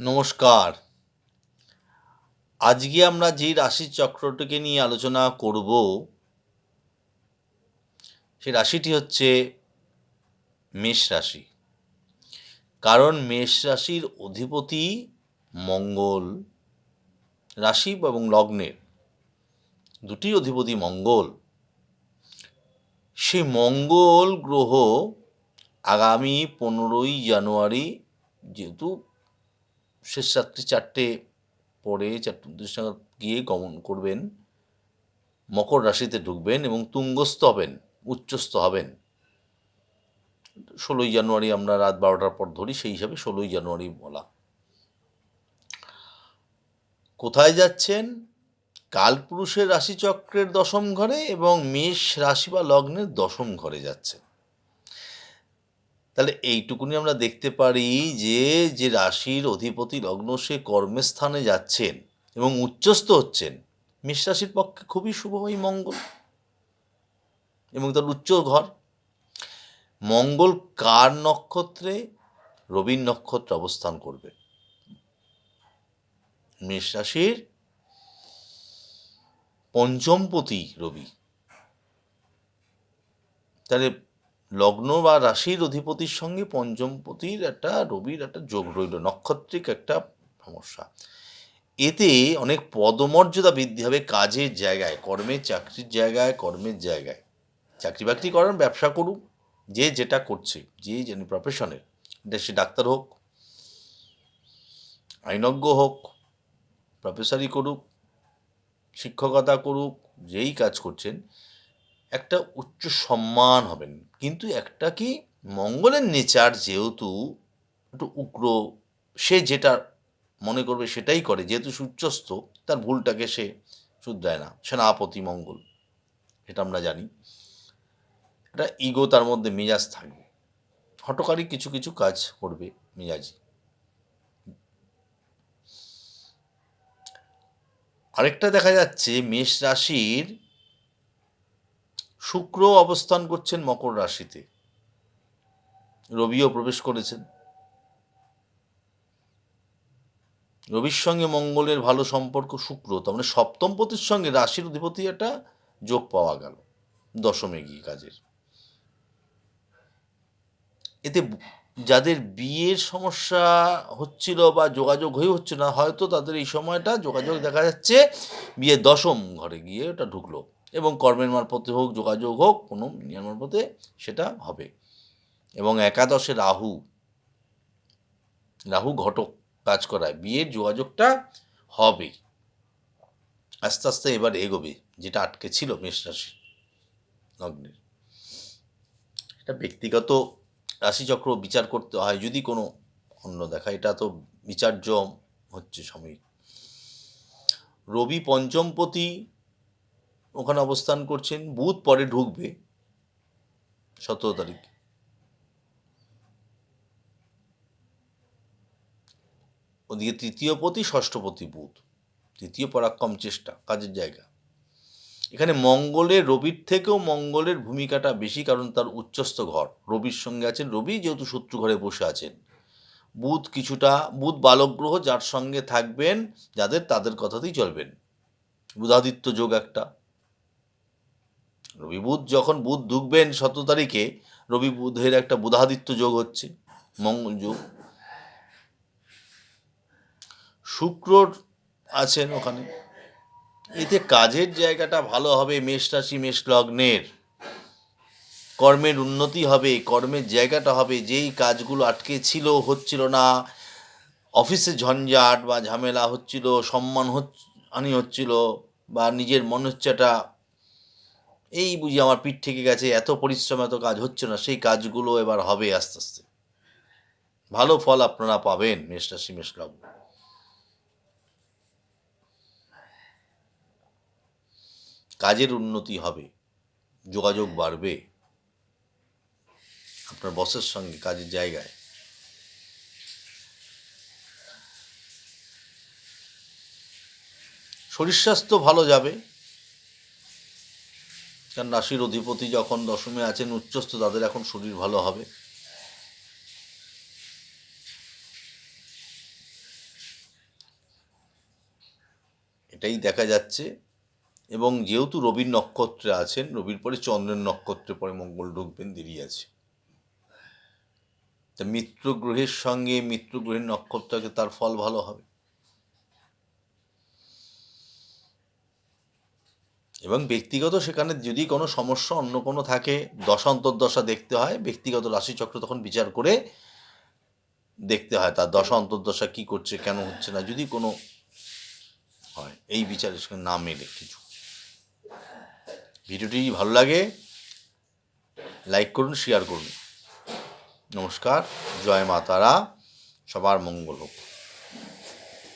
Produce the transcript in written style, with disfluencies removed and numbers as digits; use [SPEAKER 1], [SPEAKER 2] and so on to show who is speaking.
[SPEAKER 1] নমস্কার। আজকে আমরা যে রাশিচক্রটিকে নিয়ে আলোচনা করব, সেই রাশিটি হচ্ছে মেষ রাশি। কারণ মেষ রাশির অধিপতি মঙ্গল, রাশি এবং লগ্নের দুটি অধিপতি মঙ্গল। সেই মঙ্গল গ্রহ আগামী 15ই জানুয়ারি, যেহেতু শেষ রাত্রি 4টে পরে 4:29 নাগাদ গিয়ে গমন করবেন, মকর রাশিতে ঢুকবেন এবং তুঙ্গস্থ হবেন, উচ্চস্থ হবেন। 16ই জানুয়ারি আমরা রাত 12টার পর ধরি, সেই হিসাবে 16ই জানুয়ারি বলা। কোথায় যাচ্ছেন? কালপুরুষের রাশিচক্রের দশম ঘরে এবং মেষ রাশি বা লগ্নের দশম ঘরে যাচ্ছেন। তাহলে এইটুকুনি আমরা দেখতে পারি যে রাশির অধিপতি লগ্ন সে কর্মস্থানে যাচ্ছেন এবং উচ্চস্থ হচ্ছেন, মেষ রাশির পক্ষে খুবই শুভ এই মঙ্গল এবং তার উচ্চ ঘর। মঙ্গল কার নক্ষত্রে? রবির নক্ষত্রে অবস্থান করবে। মেষ রাশির পঞ্চমপতি রবি। তাহলে লগ্ন বা রাশির অধিপতির সঙ্গে পঞ্চমপতির রবির একটা যোগ রইল, নক্ষত্রিক একটা সমস্যা। এতে অনেক পদমর্যাদা বৃদ্ধি হবে কাজের জায়গায়, কর্মের চাকরির জায়গায়, কর্মের জায়গায়। চাকরি বাকরি করেন, ব্যবসা করুক, যে যেটা করছে, যে প্রফেশনের, সে ডাক্তার হোক, আইনজ্ঞ হোক, প্রফেসরি করুক, শিক্ষকতা করুক, যেই কাজ করছেন, একটা উচ্চ সম্মান হবেন। কিন্তু একটা কি, মঙ্গলের নেচার যেহেতু একটু উগ্র, সে যেটা মনে করবে সেটাই করে, যেহেতু সূর্যস্থ, তার ভুলটাকে সে শুধরায় না। সেনাপতি মঙ্গল, এটা আমরা জানি। একটা ইগো তার মধ্যে, মেজাজ থাকবে, হঠকারী কিছু কিছু কাজ করবে মেজাজি। আরেকটা দেখা যাচ্ছে, মেষ রাশির শুক্র অবস্থান করছেন মকর রাশিতে, রবিও প্রবেশ করেছেন। রবির সঙ্গে মঙ্গলের ভালো সম্পর্ক, শুক্র তার মানে সপ্তমপতির সঙ্গে রাশির অধিপতি একটা যোগ পাওয়া গেল দশমে গিয়ে কাজের। এতে যাদের বিয়ের সমস্যা হচ্ছিল বা যোগাযোগ হয়ে হচ্ছে না, হয়তো তাদের এই সময়টা যোগাযোগ দেখা যাচ্ছে বিয়ে দশম ঘরে গিয়ে ওটা ঢুকলো, এবং কর্মের মারফতে হোক, যোগাযোগ হোক, কোনো নিয়ম মারফতে সেটা হবে। এবং একাদশে রাহু, রাহু ঘটক কাজ করায়, বিয়ের যোগাযোগটা হবে আস্তে আস্তে, এবার এগোবে, যেটা আটকে ছিল মেষ রাশি লগ্নের। এটা ব্যক্তিগত রাশিচক্র বিচার করতে হয় যদি কোনো অন্য দেখা, এটা তো বিচার্য হচ্ছে সাময়িক। রবি পঞ্চমপতি ওখানে অবস্থান করছেন, বুধ পরে ঢুকবে 17 তারিখ। ওদিকে তৃতীয়পতি, ষষ্ঠপতি বুধ, তৃতীয় পরাক্রম চেষ্টা, কাজের জায়গা। এখানে মঙ্গলের, রবির থেকেও মঙ্গলের ভূমিকাটা বেশি, কারণ তার উচ্চস্থ ঘর, রবির সঙ্গে আছেন, রবি যেহেতু শত্রু ঘরে বসে আছেন। বুধ কিছুটা, বুধ বালক গ্রহ, যার সঙ্গে থাকবেন যাদের, তাদের কথাতেই চলবেন। বুধাদিত্য যোগ একটা, রবি বুধ যখন বুধ ঢুকবেন 17 তারিখে, রবি বুধের একটা বুধাদিত্য যোগ হচ্ছে, মঙ্গল যোগ। শুক্র আছেন ওখানে, এতে কাজের জায়গাটা ভালো হবে মেষ রাশি, মেষ লগ্নের। কর্মের উন্নতি হবে, কর্মের জায়গাটা হবে, যেই কাজগুলো আটকে ছিল, হচ্ছিল না, অফিসে ঝঞ্ঝাট বা ঝামেলা হচ্ছিল, সম্মান হানি হচ্ছিল, বা নিজের মনে হচ্ছে একটা, এই বুঝি আমার পিঠ থেকে গেছে, এত পরিশ্রম, এত কাজ হচ্ছে না, সেই কাজগুলো এবার হবে আস্তে আস্তে। ভালো ফল আপনারা পাবেন মেষ রাশি, মেষ লগ্ন। কাজের উন্নতি হবে, যোগাযোগ বাড়বে আপনার বসের সঙ্গে কাজের জায়গায়। শরীর স্বাস্থ্য ভালো যাবে, কারণ রাশির অধিপতি যখন দশমে আছেন, উচ্চস্থ, তাদের এখন শরীর ভালো হবে। এটাই দেখা যাচ্ছে। এবং যেহেতু রবির নক্ষত্রে আছেন, রবির পরে চন্দ্রের নক্ষত্রে পরে মঙ্গল ঢুকবেন, দেরি আছে। তা মিত্র গ্রহের সঙ্গে মিত্র গ্রহের নক্ষত্রকে তার ফল ভালো হবে। এবং ব্যক্তিগত সেখানে যদি কোনো সমস্যা অন্য কোনো থাকে, দশা অন্তর্দশা দেখতে হয়, ব্যক্তিগত রাশিচক্র তখন বিচার করে দেখতে হয় তার দশা অন্তর্দশা কী করছে, কেন হচ্ছে না, যদি কোনো হয় এই বিচারের সঙ্গে না মেলে কিছু। ভিডিওটি ভালো লাগে লাইক করুন, শেয়ার করুন। নমস্কার, জয় মা তারা, সবার মঙ্গল হোক।